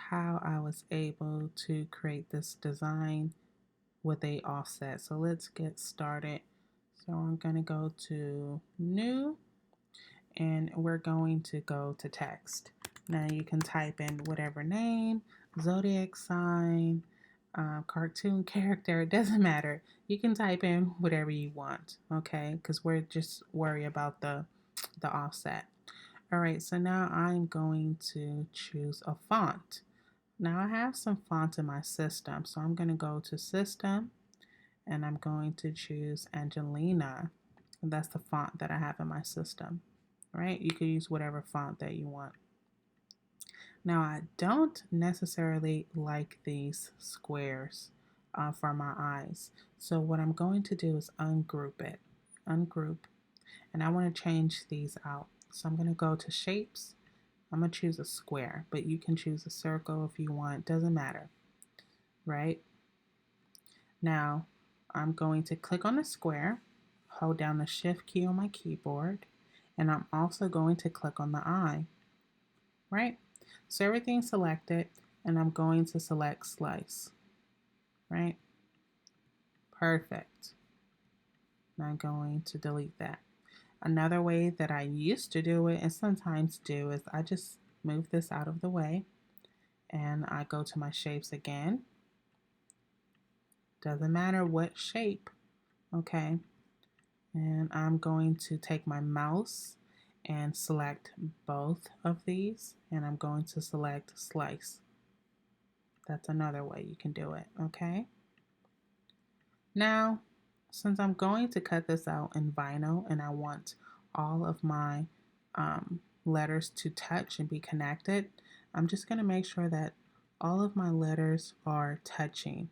how I was able to create this design with a offset. So let's get started. So I'm going to go to new and we're going to go to text. Now you can type in whatever name, zodiac sign, cartoon character, it doesn't matter. You can type in whatever you want, okay? Because we're just worried about the offset. All right, so now I'm going to choose a font. Now I have some fonts in my system, so I'm going to go to System and I'm going to choose Angelina. And that's the font that I have in my system, right? You could use whatever font that you want. Now I don't necessarily like these squares for my eyes. So what I'm going to do is ungroup it. Ungroup. And I want to change these out. So I'm going to go to Shapes. I'm going to choose a square, but you can choose a circle if you want. Doesn't matter, right? Now I'm going to click on the square, hold down the Shift key on my keyboard, and I'm also going to click on the eye, right? So everything's selected, and I'm going to select Slice, right? Perfect. And I'm going to delete that. Another way that I used to do it and sometimes do is I just move this out of the way and I go to my shapes again. Doesn't matter what shape, okay? And I'm going to take my mouse and select both of these and I'm going to select Slice. That's another way you can do it, okay? Now, since I'm going to cut this out in vinyl and I want all of my letters to touch and be connected, I'm just going to make sure that all of my letters are touching.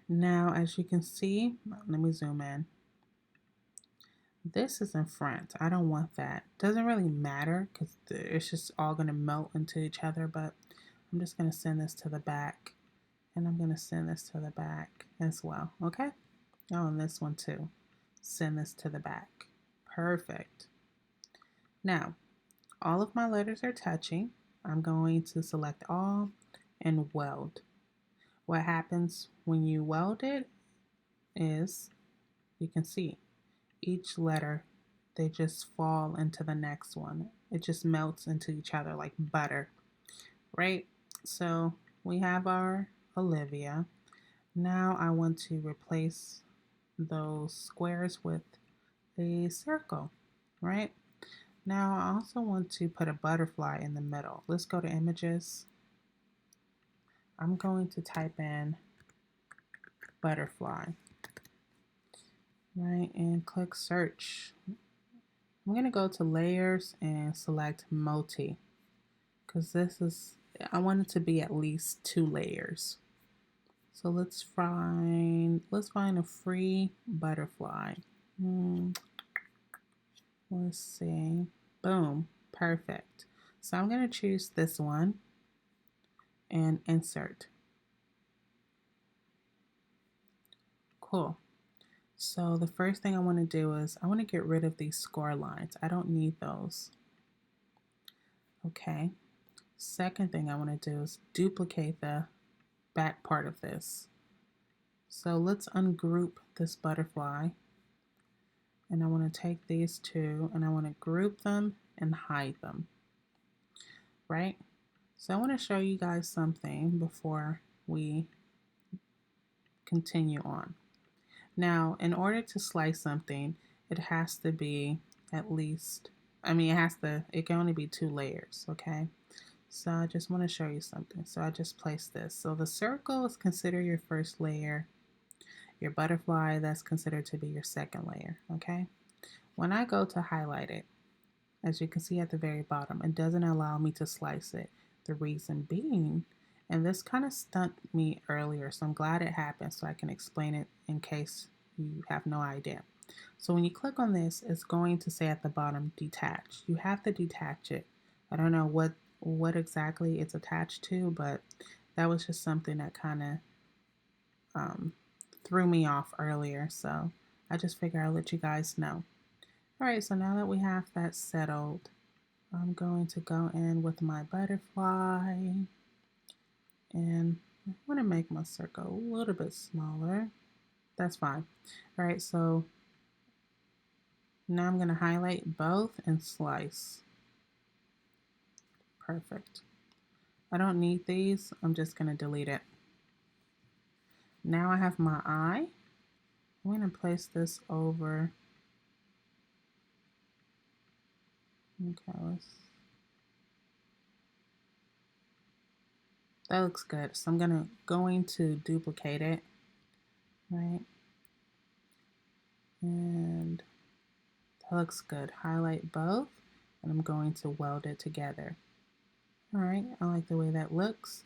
Now, as you can see, let me zoom in. This is in front. I don't want that. Doesn't really matter because it's just all going to melt into each other, but I'm just going to send this to the back and I'm going to send this to the back as well, okay? Oh, and this one too. Send this to the back. Perfect. Now, all of my letters are touching. I'm going to select all and weld. What happens when you weld it is you can see each letter, they just fall into the next one. It just melts into each other like butter, right? So we have our Olivia. Now I want to replace those squares with a circle, right? Now I also want to put a butterfly in the middle. Let's go to images. I'm going to type in butterfly, right? And click search. I'm going to go to layers and select multi because I want it to be at least 2 layers. So let's find a free butterfly. Let's see. Boom. Perfect. So I'm going to choose this one and insert. Cool. So the first thing I want to do is I want to get rid of these score lines. I don't need those. Okay. Second thing I want to do is duplicate the back part of this. So let's ungroup this butterfly. And I want to take these two and I want to group them and hide them. Right? So I want to show you guys something before we continue on. Now, in order to slice something, it has to be at least, it can only be 2 layers, okay? So I just want to show you something. So I just placed this. So the circle is considered your first layer. Your butterfly, that's considered to be your second layer, okay? When I go to highlight it, as you can see at the very bottom, it doesn't allow me to slice it. The reason being, and this kind of stumped me earlier, so I'm glad it happened so I can explain it in case you have no idea. So when you click on this, it's going to say at the bottom, detach. You have to detach it. I don't know what exactly it's attached to, but that was just something that kind of threw me off earlier. So I just figured I'll let you guys know. All right, so now that we have that settled, I'm going to go in with my butterfly, and I want to make my circle a little bit smaller. That's fine. All right, so now I'm going to highlight both and slice. Perfect. I don't need these. I'm just going to delete it. Now I have my eye. I'm going to place this over. Okay, that looks good. So I'm going to duplicate it, right? And that looks good. Highlight both, and I'm going to weld it together. All right, I like the way that looks.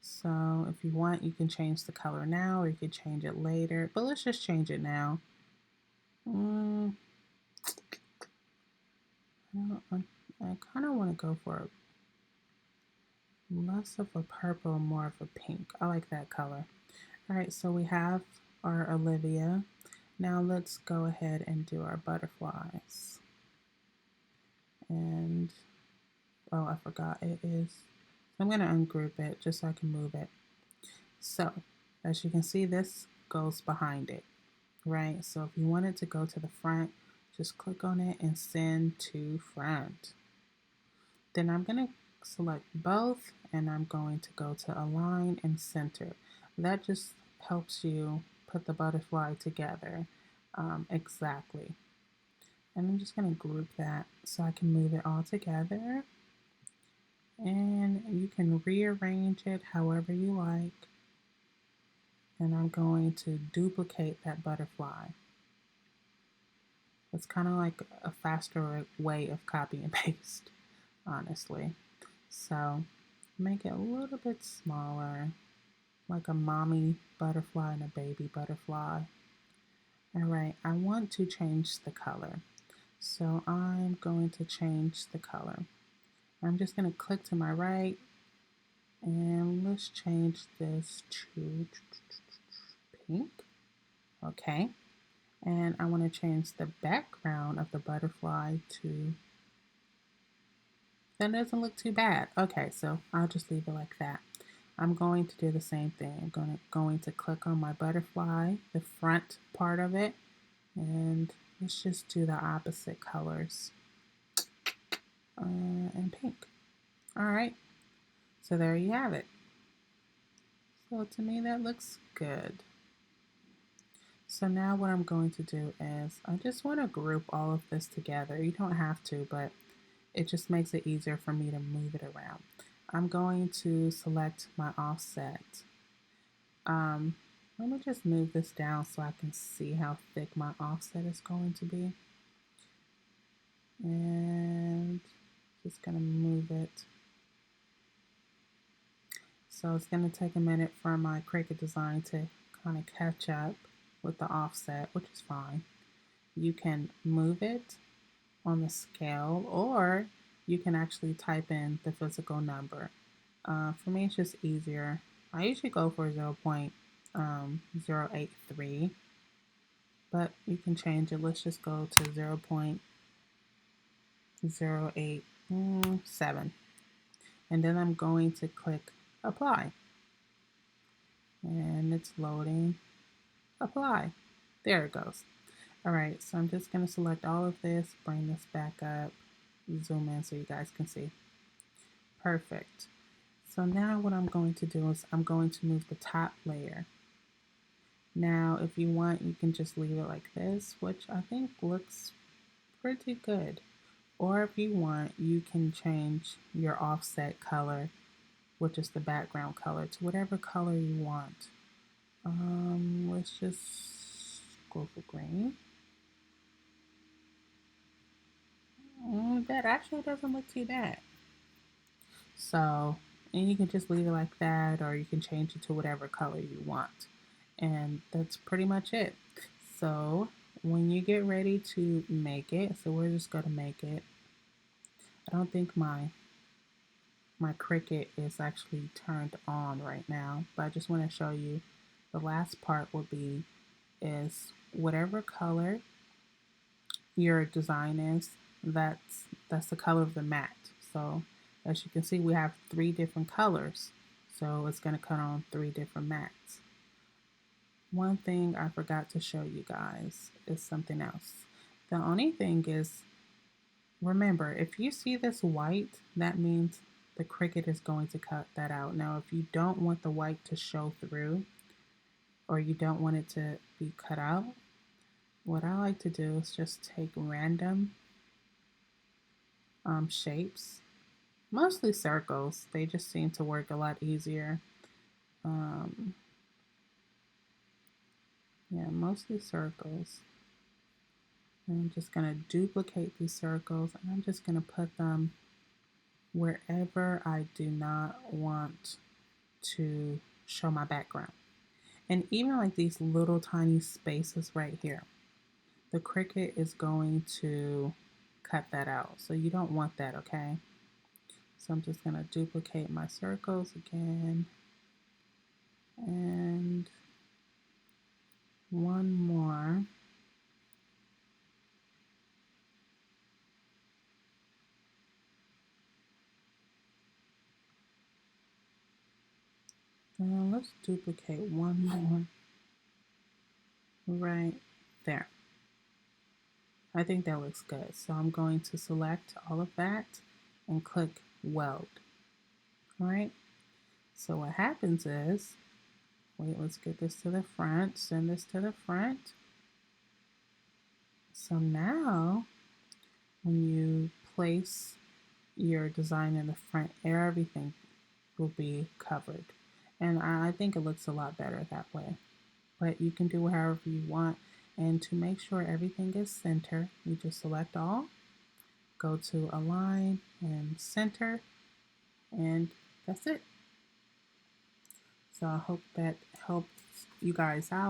So if you want, you can change the color now, or you can change it later, but let's just change it now. I kind of want to go for less of a purple, more of a pink. I like that color. All right, so we have our Olivia. Now let's go ahead and do our butterflies. And, oh, I forgot it is. I'm going to ungroup it just so I can move it. So, as you can see, this goes behind it, right? So if you want it to go to the front, just click on it and send to front. Then I'm going to select both, and I'm going to go to align and center. That just helps you put the butterfly together exactly. And I'm just going to group that so I can move it all together. And you can rearrange it however you like. And I'm going to duplicate that butterfly. It's kind of like a faster way of copy and paste, honestly. So make it a little bit smaller, like a mommy butterfly and a baby butterfly. All right, I want to change the color. So I'm going to change the color. I'm just going to click to my right, and let's change this to pink. Okay. And I want to change the background of the butterfly to, that doesn't look too bad. Okay, so I'll just leave it like that. I'm going to do the same thing. I'm going to click on my butterfly, the front part of it, and let's just do the opposite colors and pink. All right, so there you have it. So to me, that looks good. So now what I'm going to do is I just want to group all of this together. You don't have to, but it just makes it easier for me to move it around. I'm going to select my offset. Let me just move this down so I can see how thick my offset is going to be. And just gonna move it. So it's gonna take a minute for my Cricut Design to kind of catch up with the offset, which is fine. You can move it on the scale, or you can actually type in the physical number. For me, it's just easier. I usually go for 0.083, but you can change it. Let's just go to 0.087. And then I'm going to click apply. And it's loading. Apply. There it goes. All right, so I'm just going to select all of this, bring this back up, zoom in so you guys can see. Perfect. So now what I'm going to do is I'm going to move the top layer. Now, if you want, you can just leave it like this, which I think looks pretty good. Or if you want, you can change your offset color, which is the background color, to whatever color you want. Let's just go for green. That actually doesn't look too bad. So, and you can just leave it like that, or you can change it to whatever color you want. And that's pretty much it. So when you get ready to make it, so we're just going to make it. I don't think my Cricut is actually turned on right now, but I just want to show you the last part will be is whatever color your design is, that's that's the color of the mat. So as you can see, we have 3 different colors. So it's going to cut on 3 different mats. One thing I forgot to show you guys is something else. The only thing is, remember, if you see this white, that means the Cricut is going to cut that out. Now, if you don't want the white to show through, or you don't want it to be cut out, what I like to do is just take random shapes, mostly circles. They just seem to work a lot easier. Yeah, mostly circles. And I'm just going to duplicate these circles, and I'm just going to put them wherever I do not want to show my background. And even like these little tiny spaces right here, the Cricut is going to cut that out. So you don't want that, okay? So I'm just going to duplicate my circles again. And one more. Now let's duplicate one more right there. I think that looks good. So I'm going to select all of that and click weld. All right. So what happens is, wait, let's get this to the front, send this to the front. So now when you place your design in the front, everything will be covered. And I think it looks a lot better that way. But you can do however you want. And to make sure everything is center, you just select all, go to align and center, and that's it. So I hope that helps you guys out.